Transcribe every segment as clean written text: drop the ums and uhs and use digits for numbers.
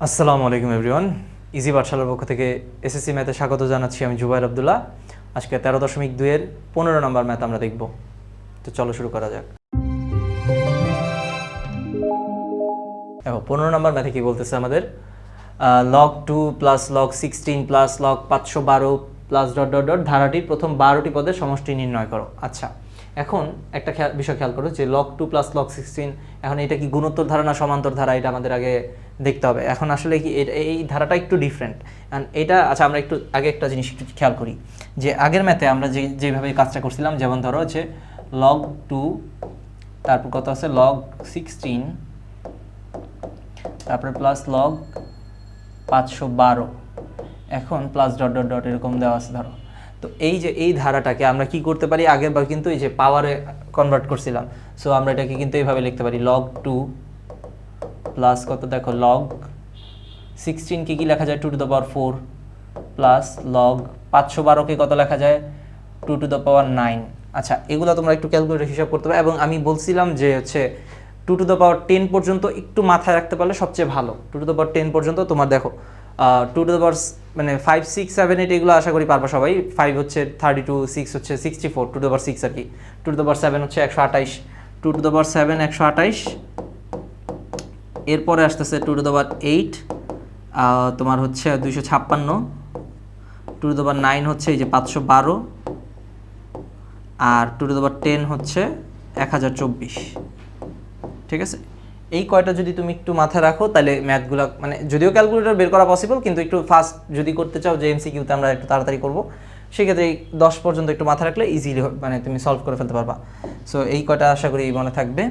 আসসালামু আলাইকুম everyone. Easy পাঠশালার পক্ষ থেকে এসএসসি ম্যাথে স্বাগত জানাচ্ছি। আমি জুবাইর আব্দুল্লাহ। আজকে 13.2 এর 15 নম্বর ম্যাথ আমরা দেখব। তো চলো শুরু করা যাক। দেখো 15 নম্বর ম্যাথে কি বলতেছে আমাদের, log 2 plus log 16 plus log 512 plus dot dot dot ধারাটির প্রথম 12টি পদের সমষ্টি নির্ণয় করো। আচ্ছা, এখন একটা বিষয় খেয়াল করো যে log 2 প্লাস log 16, এখন এটা কি গুণোত্তর ধারা না সমান্তর ধারা, এটা আমাদের আগে দেখতে হবে। এখন আসলে কি এই ধারাটা একটু ডিফারেন্ট। অ্যান্ড এটা আচ্ছা, আমরা একটু আগে একটা জিনিস একটু খেয়াল করি যে আগের ম্যাথে আমরা যেভাবে কাজটা করছিলাম, যেমন ধরো হচ্ছে log 2, তারপর কত আছে log 16, তারপরে প্লাস log 512, এখন প্লাস ডট ডট ডট এরকম দেওয়া আছে ধরো। তো এই যে এই ধারাটাকে আমরা কি করতে পারি, আগের বার কিন্তু এই যে পাওয়ারে কনভার্ট করছিলাম, সো আমরা এটাকে কিন্তু এইভাবে লিখতে পারি log 2 প্লাস কত দেখো log 16 কি লেখা যায় 2 to the power 4 plus log 512 কে কত লেখা যায় 2 টু দ্য পাওয়ার 9। আচ্ছা, এগুলো তোমরা একটু ক্যালকুলেটর হিসাব করতে পারো। এবং আমি বলছিলাম যে হচ্ছে 2 টু দ্য পাওয়ার 10 পর্যন্ত একটু মাথায় রাখতে পারলে সবচেয়ে ভালো। 2 টু দ্য পাওয়ার 10 পর্যন্ত তোমার দেখো 2 টু দ্য পাওয়ার মানে 5 6 7 8 এগুলো আশা করি পারবা সবাই। 5 হচ্ছে 32, 6 হচ্ছে 64, 2 টু দ্য পাওয়ার 6 আর কি। 2 টু দ্য পাওয়ার 7 হচ্ছে 128, 2 টু দ্য পাওয়ার 7 128। এরপরে আসতেছে 2 টু দ্য পাওয়ার 8 তোমার হচ্ছে 256, 2 টু দ্য পাওয়ার 9 হচ্ছে এই যে 512, আর 2 টু দ্য পাওয়ার 10 হচ্ছে 1024। ঠিক আছে, এই কয়টা যদি তুমি একটু মাথায় রাখো তাহলে ম্যাথগুলো মানে যদিও ক্যালকুলেটর বের করা পসিবল, কিন্তু একটু ফাস্ট যদি করতে চাও যে এমসিকিউতে আমরা একটু তাড়াতাড়ি করব, সেক্ষেত্রে এই 10 পর্যন্ত একটু মাথায় রাখলে ইজিলি মানে তুমি সলভ করে ফেলতে পারবা। সো এই কয়টা আশা করি মনে থাকবে।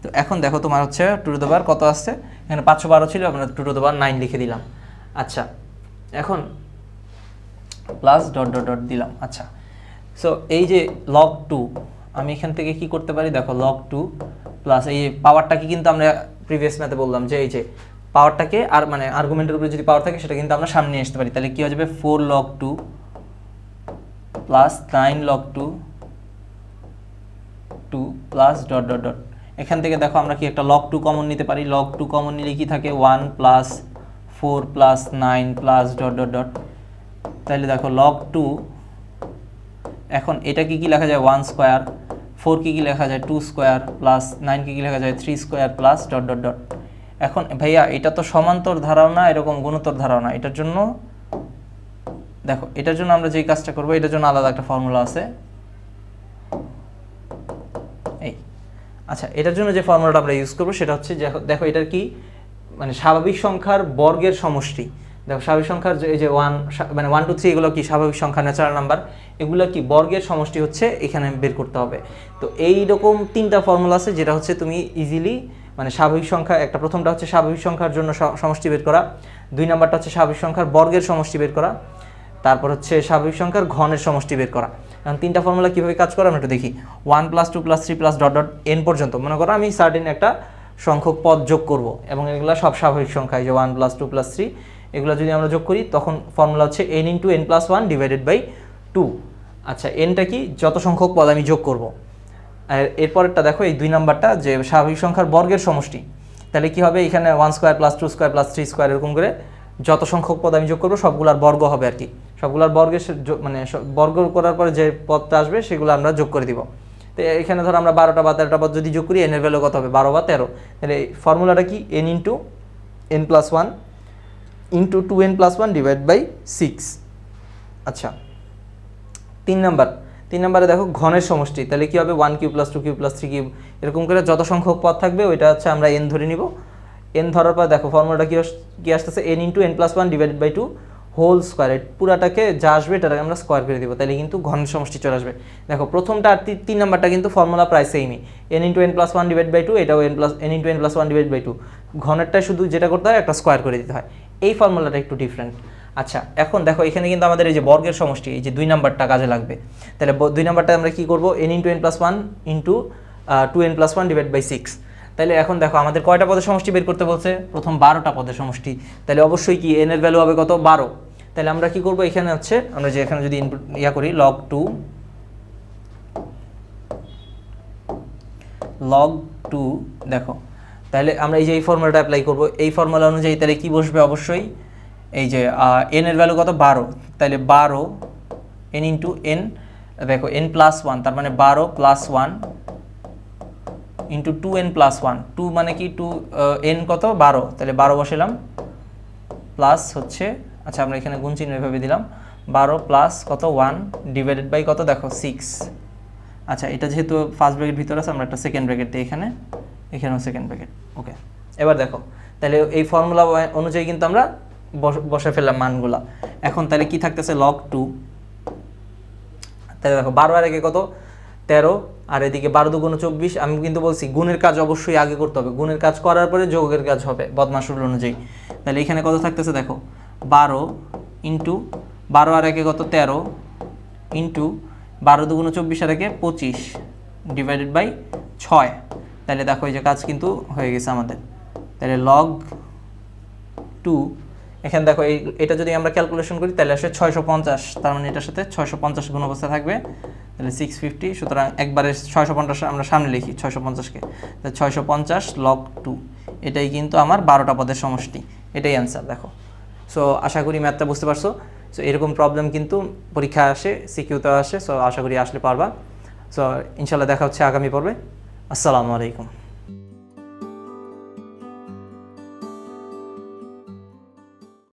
তো এখন দেখো তোমার হচ্ছে 2 টু দ্য পাওয়ার কত আসছে, এখানে 512 ছিল, আমরা 2 টু দ্য পাওয়ার 9 লিখে দিলাম। আচ্ছা, এখন প্লাস ডট ডট ডট দিলাম। আচ্ছা, সো এই যে log 2, আমি এখান থেকে কি করতে পারি দেখো log 2 প্লাস এই পাওয়ারটাকে কিন্তু আমরা প্রিভিয়াস ম্যাথে বললাম যে এই যে পাওয়ারটাকে আর মানে আর্গুমেন্টের উপরে যদি পাওয়ার থাকে সেটা কিন্তু আমরা সামনে নিয়ে আসতে পারি। তাহলে কি হয়ে যাবে 4 log 2 plus 9 log 2 plus dot dot dot. এখান থেকে দেখো আমরা কি একটা log 2 কমন নিতে পারি। log 2 কমন নিলে কি থাকে 1 plus 4 plus 9 plus dot dot dot. তাহলে দেখো log 2, এখন এটা কি লেখা যায় 1 স্কোয়ার, 4 কি লেখা যায় 2 স্কোয়ার, প্লাস 9 কি লেখা যায় 3 square, plus dot dot dot. এখন ভাইয়া এটা তো সমান্তর ধারাও না, এরকম গুণোত্তর ধারাও না। এটার জন্য দেখো, এটার জন্য আমরা যেই কাজটা করবো, এটার জন্য আলাদা একটা ফর্মুলা আছে এই। আচ্ছা, এটার জন্য যে ফর্মুলাটা আমরা ইউজ করবো সেটা হচ্ছে দেখো এটার কি মানে স্বাভাবিক সংখ্যার বর্গের সমষ্টি। দেখো স্বাভাবিক সংখ্যার এই যে 1 মানে 1 2 3 এগুলো কি স্বাভাবিক সংখ্যা, ন্যাচারাল নাম্বার, এগুলো কি বর্গের সমষ্টি হচ্ছে এখানে বের করতে হবে। তো এই রকম 3টা ফর্মুলা আছে যেটা হচ্ছে তুমি ইজিলি মানে স্বাভাবিক সংখ্যা, একটা প্রথমটা হচ্ছে স্বাভাবিক সংখ্যার জন্য সমষ্টি বের করা, 2 নাম্বারটা হচ্ছে স্বাভাবিক সংখ্যার বর্গের সমষ্টি বের করা, তারপর হচ্ছে স্বাভাবিক সংখ্যার ঘনের সমষ্টি বের করা। এখন 3টা ফর্মুলা কীভাবে কাজ করে আমরা একটু দেখি। 1 plus 2 plus 3 plus dot dot n পর্যন্ত মনে করো আমি সার্টেন একটা সংখ্যক পদ যোগ করব, এবং এগুলো সব স্বাভাবিক সংখ্যা, এই যে 1 প্লাস 2 প্লাস 3 এগুলো যদি আমরা যোগ করি তখন ফর্মুলা হচ্ছে n into n plus 1 divided by 2। আচ্ছা, nটা কি যত সংখ্যক পদ আমি যোগ করব। আর এরপরেরটা দেখো এই 2 নাম্বারটা যে স্বাভাবিক সংখ্যার বর্গের সমষ্টি, তাহলে কি হবে এখানে 1 square plus 2 square plus 3 square এরকম করে যত সংখ্যক পদ আমি যোগ করবো সবগুলার বর্গ হবে আর কি। সবগুলার বর্গের মানে বর্গ করার পরে যে পদটা আসবে সেগুলো আমরা যোগ করে দিব। তো এখানে ধরো আমরা 12টা বা 13টা পদ যদি যোগ করি, n এর ভ্যালু কত হবে 12 বা 13। তাহলে এই ফর্মুলাটা কি n into n plus 1 into 2n plus 1 divide by 6। আচ্ছা, 3 নাম্বারে দেখো ঘনের সমষ্টি, তাহলে কি হবে 1 cube plus 2 cube plus 3 cube এরকম করে যত সংখ্যক পদ থাকবে ওইটা হচ্ছে আমরা n ধরে নিব। n ধরার পর দেখো ফর্মুলাটা কি আসতেছে n into n plus 1 divided by 2 whole square. পুরাটাকে যা আসবে এটাকে আমরা স্কোয়ার করে দিব, তাহলে কিন্তু ঘনের সমষ্টি চলে আসবে। দেখো প্রথমটা আর 3 নাম্বারটা কিন্তু ফর্মুলা প্রায় সেমই, n into n plus 1 divide by 2, এটাও n into n plus 1 divide by 2। ঘনেরটা শুধু যেটা করতে হয় একটা স্কোয়ার করে দিতে হয়। এই ফর্মুলাটা একটু ডিফারেন্ট। আচ্ছা, এখন দেখো এখানে কিন্তু আমাদের এই যে বর্গের সমষ্টি, এই যে 2 নাম্বারটা কাজে লাগবে। তাহলে 2 নাম্বারটা আমরা কি করব, n into n plus 1 into 2n plus 1 divide by 6। তাহলে এখন দেখো আমাদের কয়টা পদের সমষ্টি বের করতে বলছে, প্রথম 12টা পদের সমষ্টি। তাহলে অবশ্যই কি n এর ভ্যালু হবে কত 12। তাহলে আমরা কি করব, এখানে হচ্ছে আমরা যে এখানে যদি ইনপুট করি log 2 দেখো তাহলে আমরা এই যে এই ফর্মুলাটা অ্যাপ্লাই করব, এই ফর্মুলা অনুযায়ী তাহলে কি বসবে অবশ্যই এই যে এন এর ভ্যালু কত 12, তাহলে 12 এন ইন্টু এন, দেখো এন প্লাস ওয়ান, তার মানে 12 plus one into 2n plus one, 2 মানে কি 2 এন কত 12, তাহলে 12 বসালাম প্লাস হচ্ছে, আচ্ছা আমরা এখানে গুণ চিহ্ন এভাবে দিলাম 12 প্লাস কত 1 ডিভাইডেড বাই কত দেখো 6। আচ্ছা এটা যেহেতু ফার্স্ট ব্র্যাকেট ভিতরে আছে আমরা একটা সেকেন্ড ব্র্যাকেট দিই এখানে, এখানেও সেকেন্ড ব্র্যাকেট। ওকে, এবার দেখো তাহলে এই ফর্মুলা অনুযায়ী কিন্তু আমরা বসে ফেললাম মানগুলা। এখন তাহলে কি থাকতেছে log 2, তাহলে দেখো 12 আর আগে কত 13, আর এদিকে 12 2 24। আমি কিন্তু বলছি গুণের কাজ অবশ্যই আগে করতে হবে, গুণের কাজ করার পরে যোগের কাজ হবে বদমাশ রুল অনুযায়ী। তাহলে এখানে কত থাকতেছে দেখো 12 ইন্টু 12 আর একে কত 13 ইন্টু 12 2 24 আর একে 25 ডিভাইডেড বাই 6। তাহলে দেখো এই যে কাজ কিন্তু হয়ে গেছে আমাদের। তাহলে log 2, এখানে দেখো এটা যদি আমরা ক্যালকুলেশন করি তাহলে আসলে 650, তার মানে এটার সাথে 650 গুণ অবস্থা থাকবে, তাহলে 650। সুতরাং একবারে 650 আমরা সামনে লিখি 650কে, তাহলে 650 log 2, এটাই কিন্তু আমার 12টা পদের সমষ্টি, এটাই অ্যান্সার। দেখো সো আশা করি ম্যাথটা বুঝতে পারছো। সো এরকম প্রবলেম কিন্তু পরীক্ষা আসে, সিকিউতে আসে, সো আশা করি আসলে পারবা। সো ইনশাল্লাহ দেখা হচ্ছে আগামী পর্বে। আসসালামু আলাইকুম।